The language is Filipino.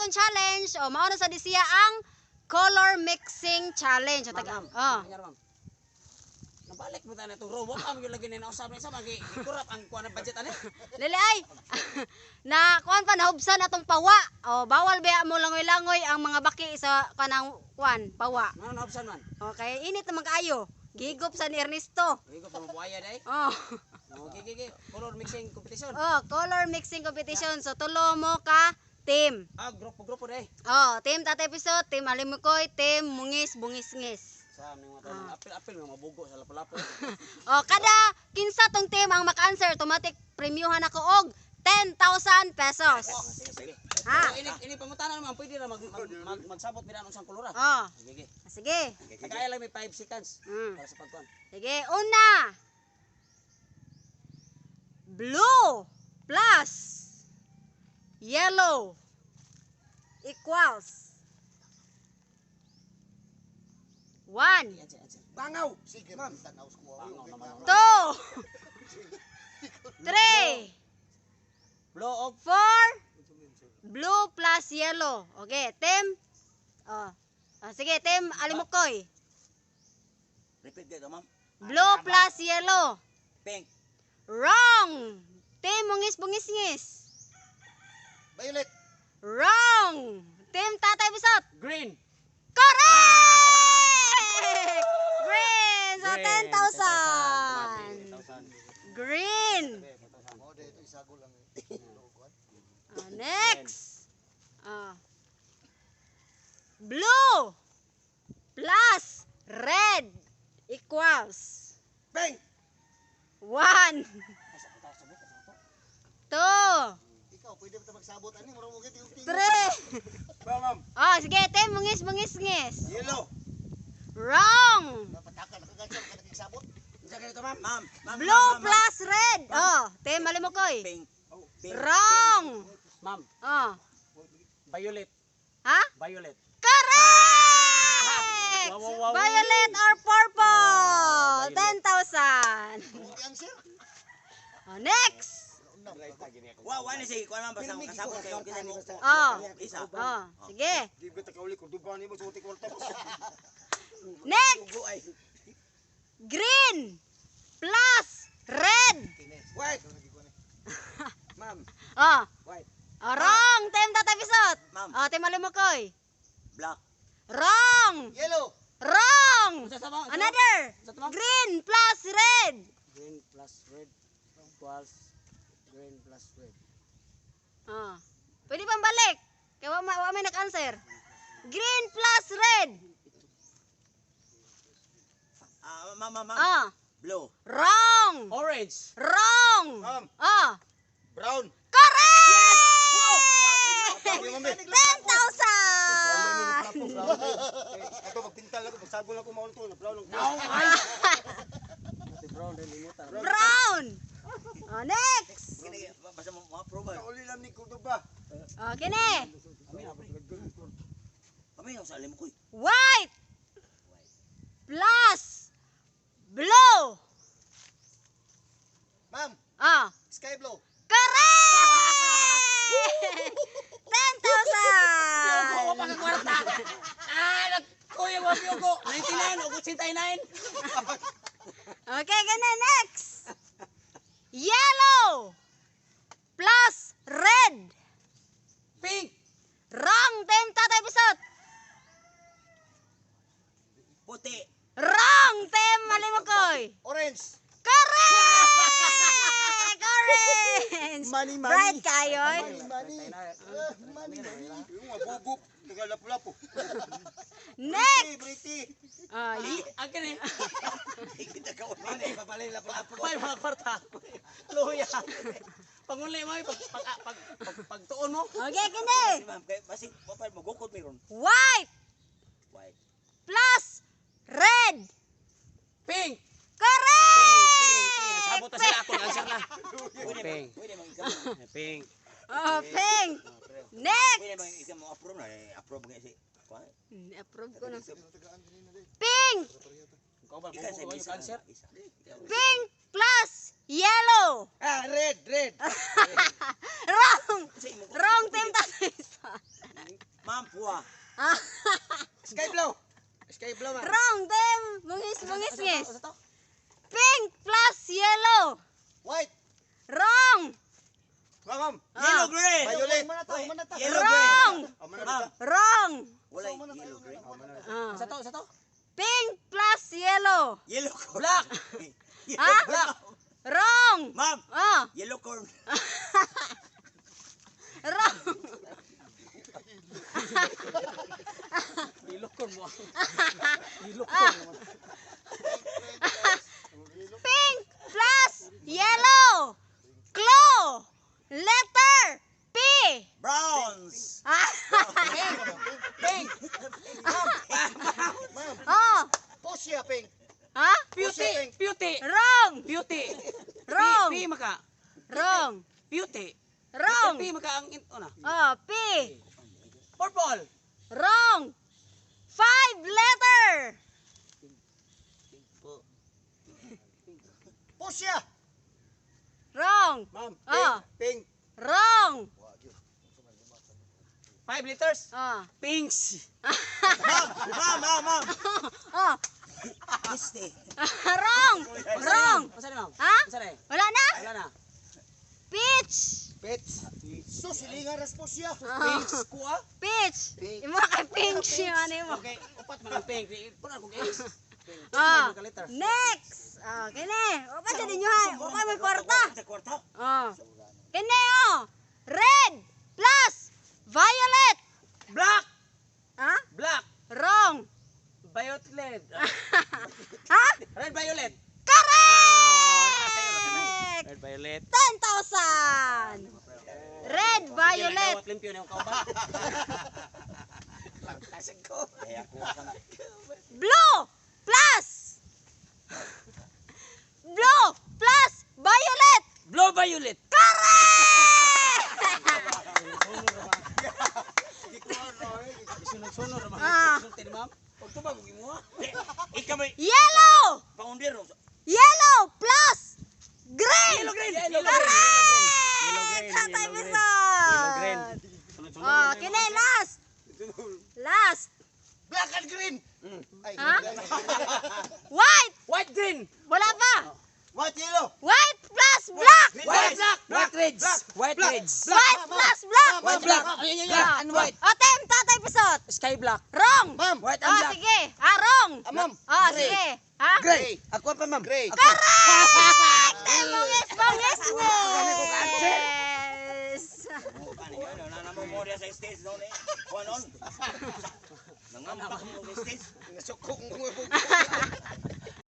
atong challenge. O, mao na sa disiya ang color mixing challenge. O, taga, Nabalik mo tayo na itong row. Huwag kami yung lagi na nausap na isa. Mag-ikurap ang kuha ng budget ano. Lili ay, na kuan pa nahubsan atong pawa. O, bawal ba mo langoy-langoy ang mga baki sa kanang kuan, pawa. Ano nahubsan man? Okay, init naman kaayo. Gigop sa ni Ernesto. Hindi ko pa mabuhaya dahi. Oh. Okay. Color mixing competition. Oh, color mixing competition. So tulo mo ka team. Grupo dahi. Oh, team Tatay Pisot, team Alimukoy, team Mungis Bungis-ngis. Sa mga tayo, apil-apil mga mabugo sa lapo-lapo. Oh, kada kinsa tong team ang maka-answer, automatic premiuhan ako og 10,000 pesos. Sige. Ha? Ini pangutana naman, pwede na magsabot nila ng kulura. Oh, Sige. sige. Nagkaya lang may 5 seconds para sa pagkuhan. Sige, una. Blue plus yellow equals 1, Bangaw! Sige, ma'am. Tanaw ko. 2, 3, Blow of 4, blue plus yellow. Okay, team. Sige, team Alimukoy. repeat dito, ma'am. Blue plus yellow. Pink. Wrong. Team Mungis Bungis-ngis. Violet. Wrong. Team Tatay Bisot. Green. Correct! Green. So, 10,000. Green. Oh, dito isagol lang. Next. Blue plus red equals Pink. 1, 2, Ikaw, pwede ba magsabot? Ano, marang mo yung tingin. 3. Ba, ma'am. Oh, sige, team Mungis Bungis-ngis. Yellow. Wrong. Pataka, nakagansya, makakigsabot. Isa ganito, ma'am. Ma'am. Blue plus red. Oh, team Alimukoy. Pink. Wrong. Ma'am. Oh. Violet. Ha? Violet. Correct! Wow. Violet or purple. 10,000. Ang answer? Oh, next. Wow, ano si kuan man basta kasabot kayo kinsa mo. Oh. Isa. Oh, sige. Di ba takauli ko duba ni mo sa utik kwarta mo? Next. Ugo ay. Green plus red. White. Ma'am. Oh. White. Oh, wrong. Team Tatay Bisot. Ma'am. Oh, team Alimukoy. Black. Wrong. Yellow. Wrong. Sa tama. Another. Sa tama. Green plus red. Green plus red equals green plus red. Oh. Pwede bang balik? Kaya wa may nag-answer. Green plus red. Ma'am. Oh. Blue. Wrong. Orange. Wrong. Ma'am. Oh. Brown. Correct! Ma'am. 10,000! Ito, magpintal ako. Magsagol ako maul to. Brown lang. Si Brown din limutan. Brown. Oh, next. Basta mo approve. Kauli lang ni Kuduba. Oh, kini. Kami yung salim ko. White plus blue. Ma'am, Oh, sky blue. correct! 10,000! Kwarta. Kuya mo ko. 99 o 89. Okay, gana next. Yellow plus red. Pink. Wrong, team Tatay Bisot. Puti. Wrong, team Malimukoy. Orange. Correct! Orange! Money. Bright kayo. Money. Yung mabubok. Nagalapu-lapu. Next! Pretty. Akin eh. Kita ka wala. Papalay lapu-lapu. May mga kwarta. Luya. Panguli mo pagtuon mo. Okay, kini. Basi papal magukot meron. White White. plus red. Pink. Correct! Sabot na sila ako answer na. Pink. Pwede mang ikaw. Pink. Oh, pink. Next! Pwede mang ikaw mo approve na. Approve nga si. Approve ko na. Pink! Ikaw ba kung answer? Pink plus yellow. Red. Wrong! Wrong, team Tatay Bisot. Aqua. Ah, Sky blue. Sky blue man. wrong, Tim. Mungis ngis. Asa to? Pink plus yellow. White. Wrong. Ma'am. Yellow green. Violet. Yellow Wrong. green. Oh, mana Ma'am. ta? Wrong. Wala yellow green. Ah. Asa to? Pink plus yellow. Yellow corn. Black. Ha? Black. Wrong. Ma'am. Ah, Yellow corn. wrong. Yellow corn mo. Pink plus yellow. Claw. Letter P. Browns. Ah. Pink. Ma'am. Oh. Posia pink. Ha? Beauty. Beauty. Wrong. Beauty. Wrong. P maka. Wrong. Beauty. Wrong. P maka ang una. Oh, P. Purple. Wrong. 5 letter. Posia. Wrong. Ma'am. Ah. Pink. Wrong. 5 letters. Ah. Pinks. Ma'am. Oh. Este. Wrong. Wrong. Asa ni ma'am? Ha? Asa ni? Wala na? Wala na. Peach. Pets. So silingan ras posia. Pinks kuha. Peach. Pink. Imo kay pink siya ano mo. Okay, upat man ang pink. Puna kung ace. Ah. Mga letter. Next. Ah, kini. O pa din niyo ha. O pa may kwarta. Sa kwarta. Oh. Kini oh. Red plus violet. Black. Ha? Black. Wrong. Violet. Ha? Red violet. Correct! Red violet. 10,000! Red violet. Gawat limpyo na yung kauba. Tasag ko. Kaya kuha ka na. Blue plus blue plus violet. Blue violet. Sunod-sunod naman. Ah. Sulti ni ma'am. Huwag ito ba? Huwag mo ha. Ikaw may Yellow! paundir. Yellow plus green. Yellow green. Correct! Tatay Bison. Oh, kini last. Last. Black and green. Ay. Ha? White. White green. Wala pa. White yellow. White plus black. White black. White reds. White reds. White plus black. White black. Black and white. O, Tim, Tatay Pisot. Sky black. Wrong. Ma'am. White and Oh, black. sige. Wrong. Ma'am. Oh, Gray. sige. Ha? Gray. Ako pa ma'am. Gray. Correct! Bungis, bungis, yes! Namumorya sa stage noon eh. Kuha noon. Nangampak mo sa stage. Nasukong ko.